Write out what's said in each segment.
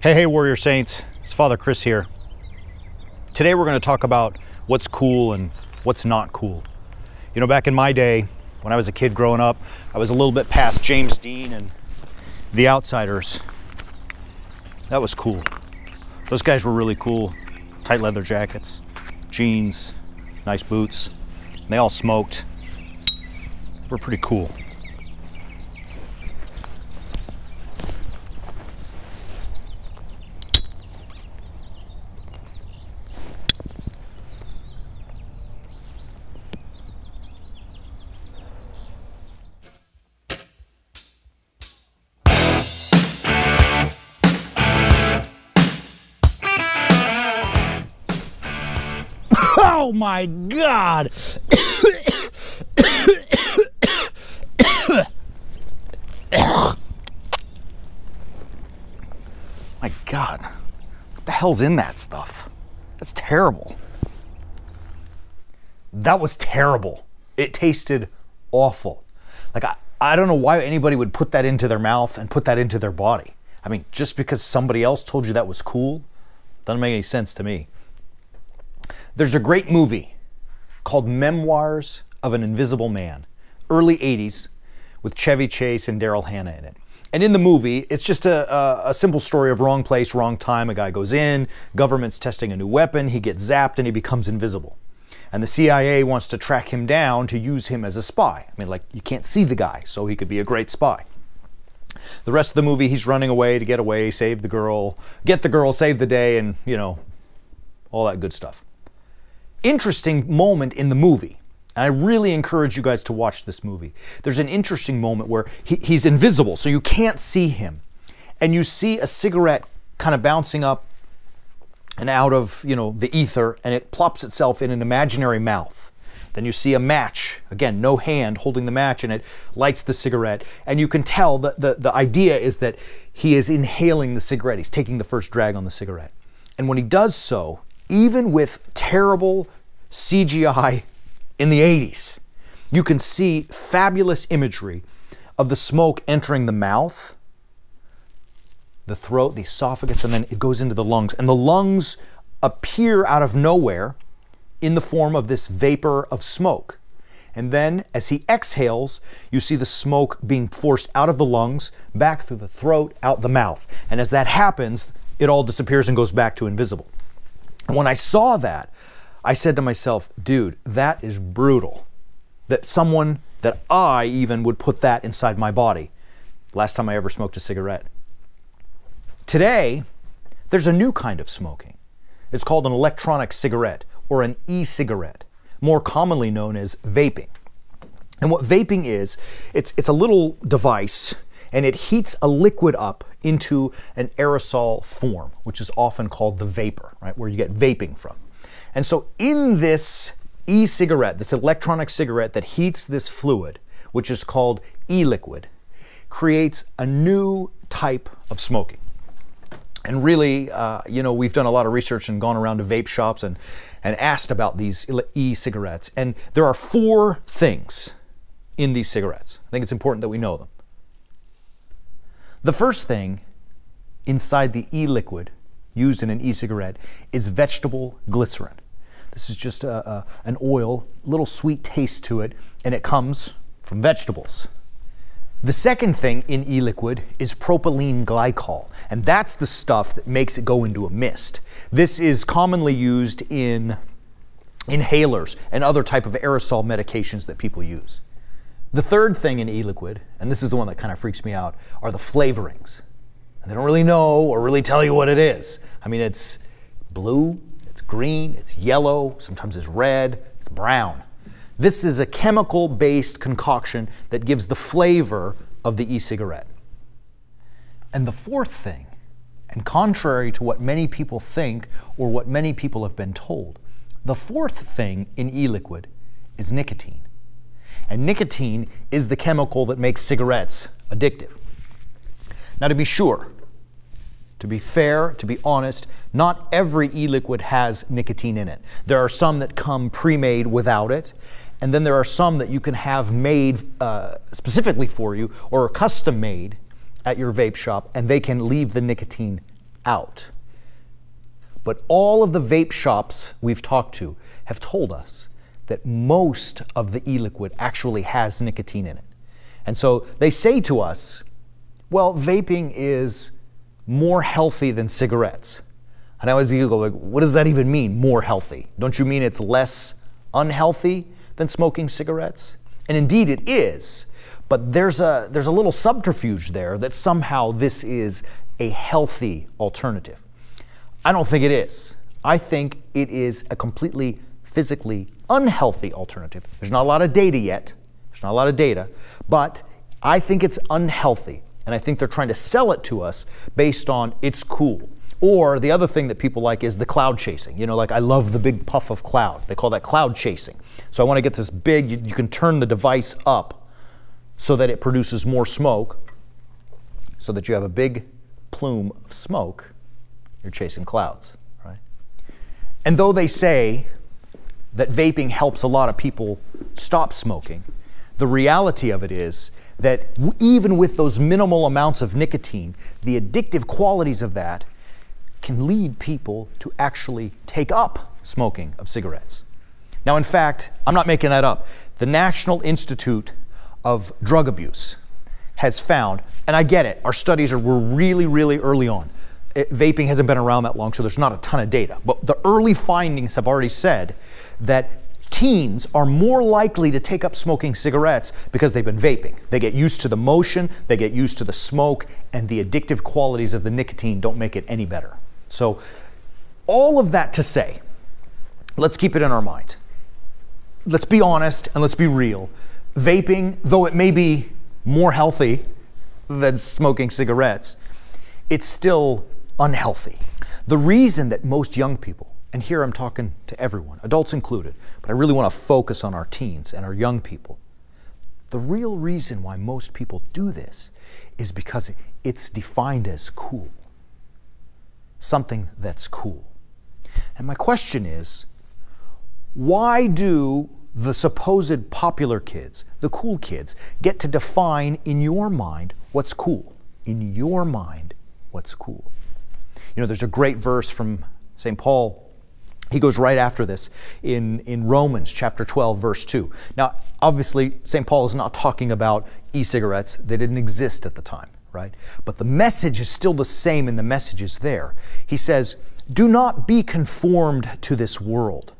Hey, Warrior Saints, it's Father Chris here. Today we're going to talk about what's cool and what's not cool. You know, back in my day, when I was a kid growing up, I was a little bit past James Dean and The Outsiders. That was cool. Those guys were really cool. Tight leather jackets, jeans, nice boots. And they all smoked. They were pretty cool. Oh my God! My God, what the hell's in that stuff? That's terrible. That was terrible. It tasted awful. Like, I don't know why anybody would put that into their mouth and put that into their body. I mean, just because somebody else told you that was cool, doesn't make any sense to me. There's a great movie called Memoirs of an Invisible Man, early 80s, with Chevy Chase and Daryl Hannah in it. And in the movie, it's just a simple story of wrong place, wrong time. A guy goes in, government's testing a new weapon, he gets zapped and he becomes invisible. And the CIA wants to track him down to use him as a spy. I mean, like, you can't see the guy, so he could be a great spy. The rest of the movie, he's running away to get away, save the girl, get the girl, save the day, and, you know, all that good stuff. Interesting moment in the movie, and I really encourage you guys to watch this movie. There's an interesting moment where he's invisible, so you can't see him, and you see a cigarette kind of bouncing up and out of, you know, the ether, and it plops itself in an imaginary mouth. Then you see a match, again, no hand holding the match, and it lights the cigarette, and you can tell that the idea is that he is inhaling the cigarette. He's taking the first drag on the cigarette, and when he does so, even with terrible CGI in the 80s, you can see fabulous imagery of the smoke entering the mouth, the throat, the esophagus, and then it goes into the lungs. And the lungs appear out of nowhere in the form of this vapor of smoke. And then as he exhales, you see the smoke being forced out of the lungs, back through the throat, out the mouth. And as that happens, it all disappears and goes back to invisible. When I saw that, I said to myself, dude, that is brutal. That someone, that I even would put that inside my body. Last time I ever smoked a cigarette. Today, there's a new kind of smoking. It's called an electronic cigarette or an e-cigarette, more commonly known as vaping. And what vaping is, it's a little device, and it heats a liquid up into an aerosol form, which is often called the vapor, right, where you get vaping from. And so in this e-cigarette, this electronic cigarette that heats this fluid, which is called e-liquid, creates a new type of smoking. And really, you know, we've done a lot of research and gone around to vape shops and asked about these e-cigarettes. And there are 4 things in these cigarettes. I think it's important that we know them. The first thing inside the e-liquid used in an e-cigarette is vegetable glycerin. This is just an oil, little sweet taste to it, and it comes from vegetables. The second thing in e-liquid is propylene glycol, and that's the stuff that makes it go into a mist. This is commonly used in inhalers and other type of aerosol medications that people use. The third thing in e-liquid, and this is the one that kind of freaks me out, are the flavorings. And they don't really know or really tell you what it is. I mean, it's blue, it's green, it's yellow, sometimes it's red, it's brown. This is a chemical-based concoction that gives the flavor of the e-cigarette. And the fourth thing, and contrary to what many people think or what many people have been told, the fourth thing in e-liquid is nicotine. And nicotine is the chemical that makes cigarettes addictive. Now, to be sure, to be fair, to be honest, not every e-liquid has nicotine in it. There are some that come pre-made without it, and then there are some that you can have made specifically for you or custom made at your vape shop, and they can leave the nicotine out. But all of the vape shops we've talked to have told us that most of the e-liquid actually has nicotine in it. And so they say to us, well, vaping is more healthy than cigarettes. And I always go, like, what does that even mean, more healthy? Don't you mean it's less unhealthy than smoking cigarettes? And indeed it is, but there's a little subterfuge there that somehow this is a healthy alternative. I don't think it is. I think it is a completely physically unhealthy alternative. There's not a lot of data yet. There's not a lot of data, but I think it's unhealthy. And I think they're trying to sell it to us based on it's cool. Or the other thing that people like is the cloud chasing. You know, like I love the big puff of cloud. They call that cloud chasing. So I want to get this big, you can turn the device up so that it produces more smoke, so that you have a big plume of smoke. You're chasing clouds, right? And though they say that vaping helps a lot of people stop smoking, the reality of it is that even with those minimal amounts of nicotine, the addictive qualities of that can lead people to actually take up smoking of cigarettes. Now, in fact, I'm not making that up. The National Institute of Drug Abuse has found, and I get it, our studies were really, really early on. Vaping hasn't been around that long, so there's not a ton of data. But the early findings have already said that teens are more likely to take up smoking cigarettes because they've been vaping. They get used to the motion, they get used to the smoke, and the addictive qualities of the nicotine don't make it any better. So all of that to say, let's keep it in our mind. Let's be honest and let's be real. Vaping, though it may be more healthy than smoking cigarettes, it's still unhealthy. The reason that most young people, and here I'm talking to everyone, adults included, but I really want to focus on our teens and our young people. The real reason why most people do this is because it's defined as cool. Something that's cool. And my question is, why do the supposed popular kids, the cool kids, get to define in your mind what's cool? In your mind, what's cool? You know, there's a great verse from St. Paul. He goes right after this in Romans chapter 12, verse 2. Now, obviously, St. Paul is not talking about e-cigarettes. They didn't exist at the time, right? But the message is still the same, and the message is there. He says, do not be conformed to this world,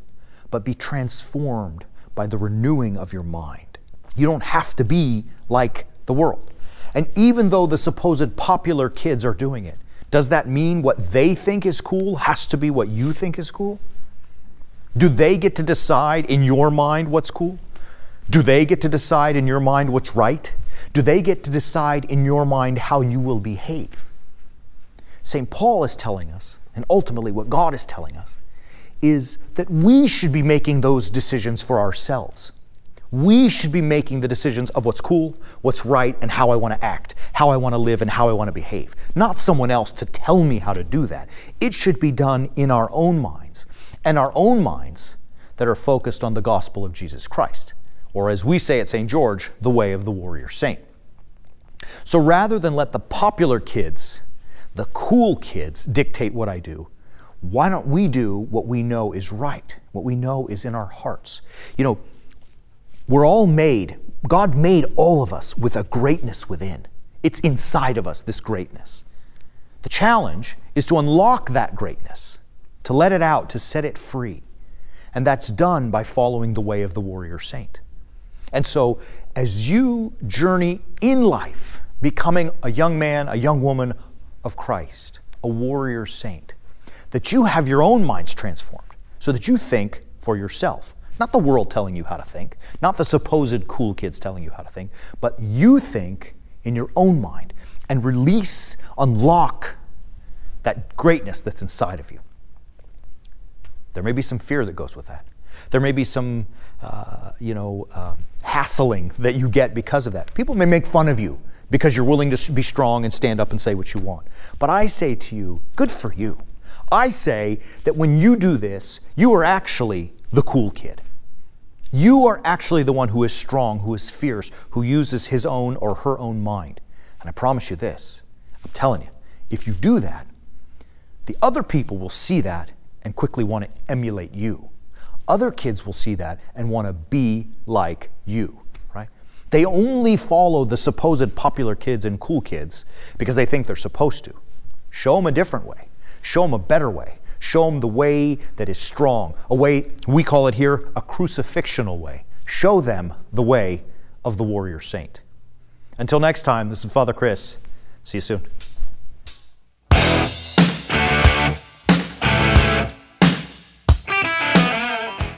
but be transformed by the renewing of your mind. You don't have to be like the world. And even though the supposed popular kids are doing it, does that mean what they think is cool has to be what you think is cool? Do they get to decide in your mind what's cool? Do they get to decide in your mind what's right? Do they get to decide in your mind how you will behave? St. Paul is telling us, and ultimately what God is telling us, is that we should be making those decisions for ourselves. We should be making the decisions of what's cool, what's right, and how I want to act, how I want to live, and how I want to behave. Not someone else to tell me how to do that. It should be done in our own minds, and our own minds that are focused on the gospel of Jesus Christ, or as we say at St. George, the way of the warrior saint. So rather than let the popular kids, the cool kids, dictate what I do, why don't we do what we know is right, what we know is in our hearts? You know, we're all made, God made all of us with a greatness within. It's inside of us, this greatness. The challenge is to unlock that greatness, to let it out, to set it free. And that's done by following the way of the warrior saint. And so as you journey in life, becoming a young man, a young woman of Christ, a warrior saint, that you have your own minds transformed so that you think for yourself. Not the world telling you how to think, not the supposed cool kids telling you how to think, but you think in your own mind and release, unlock that greatness that's inside of you. There may be some fear that goes with that. There may be some, hassling that you get because of that. People may make fun of you because you're willing to be strong and stand up and say what you want. But I say to you, good for you. I say that when you do this, you are actually the cool kid. You are actually the one who is strong, who is fierce, who uses his own or her own mind. And I promise you this, I'm telling you, if you do that, The other people will see that and quickly want to emulate you. Other kids will see that and want to be like you, right? They only follow the supposed popular kids and cool kids because they think they're supposed to. Show them a different way. Show them a better way. Show them the way that is strong, a way, we call it here, a crucifixional way. Show them the way of the warrior saint. Until next time, this is Father Chris. See you soon.